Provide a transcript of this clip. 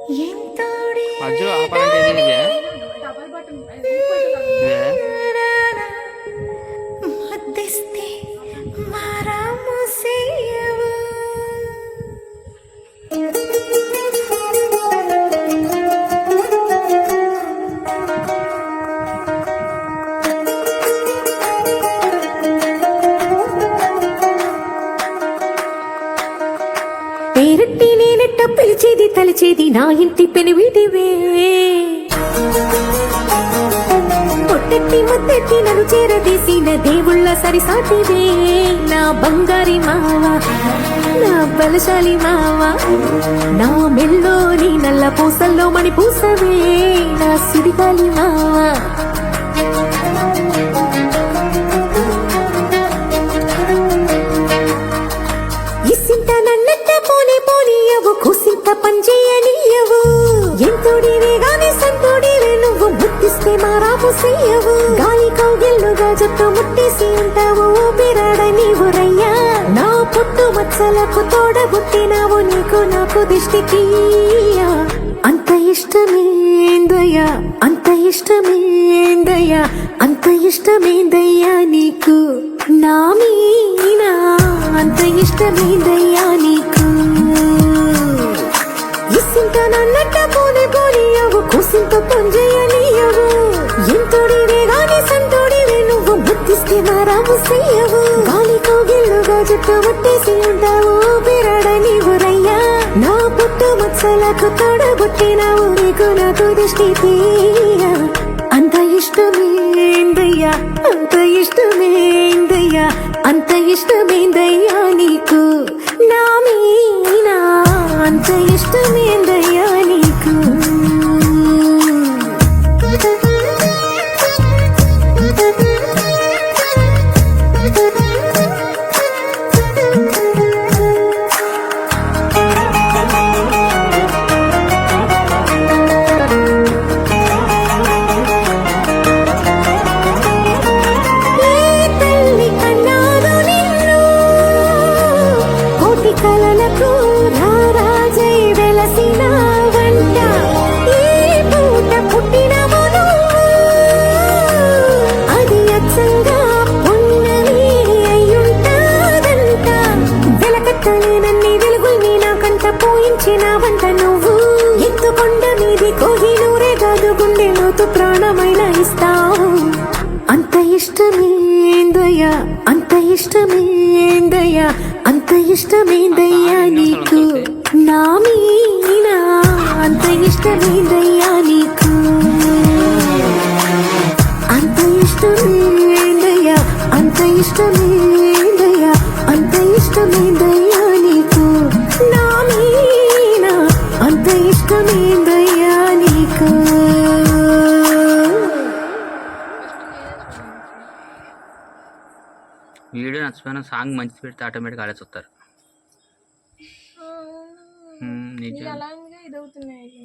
మధ్యలో ఆపాలంటే ఇదే మధ్యస్థి మారాము సేయవు పేరట్టి నేనెట్ట పిలిచేది తలిచేది నా ఇంటి పెనువిటివే పొట్టెట్టి ముద్దెట్టి నన్ను చేరదీసిన దేవుళ్ళ సరిసాటివే నా బంగారి మావా నా బలశాలి మావా నా మెల్లోని నల్ల పూసల్లో మణి పూసవే నా సిరిగాలి మావా ఇసింత నన్నట్ట పోనీ పోనీయవు కుసింత పంచేయనీయవు ఎంతోడివే గాని సంతోడివే నువ్వు ముట్టిస్తే మారాము సేయవు గాలి కౌగిల్లుగా జట్టు ముట్టేసి ఉంటావు ఊపిరాడ నీవు రయ్యా నా పుట్టు మచ్చలకు తోడబుట్టినావు నీకు నాకు దిష్టికి అంత ఇష్టమేందయ్యా అంత ఇష్టమేందయ్యా అంత ఇష్టమేందయ్యా నీకు నా మీనా అంత ఇష్టమేందయ్యా నీకు ఇసింత నన్నట్ట పోనీ పోనీయవు కుసింత పొంజేయనీయవు ఎంతోడివే గాని సంతోడివే నువ్వు బుద్ధిస్తే మారాము సేయవు గాలి కౌగిల్లుగా జట్టు ముట్టేసి ఉంటావు బిరాడ నీవు రయ్యా నా పుట్టు మత్సలకు తోడబుట్టినావు నీకు నాకు దిష్టి తీయ అంత ఇష్టమేందయ్యా అంత ఇష్టమేందయ్యా అంత ఇష్టమేందయ్యా నీకు నా మీనా అంత ఇష్టమేందయ్యా నీకు కలలకు రారాజై వెలసిన వంట ఈ పూట పుట్టినవు అది అచ్చంగా ఉన్నవి అయ్యుంటాదంట వెలకట్టలేనన్ని వెలుగుల్ని నాకంట పోయించిన వంట నువ్వు ఎత్తుకొండ మీది కోహినూరే కాదు గుండె లోతు ప్రాణమైన ఇస్తావు అంత ఇష్టమేందయ్యా అంత ఇష్టమేందయ్యా అంత ఇష్టమేందయ్యా నీకు నా మీనా అంత ఇష్టమేందయ్యా నీకు అంత ఇష్టమేందయ్యా అంత ఇష్టమేందయ్యా అంత ఇష్టమేందయ్యా నీకు నా మీనా అంత ఇష్టమేందయ్యా నీకు వీడియో నచ్చిపోయిన సాంగ్ మంచి పెడితే ఆటోమేటిక్గా ఆడే చూస్తారు. ఇది అలాగే ఇదవుతున్నాయి.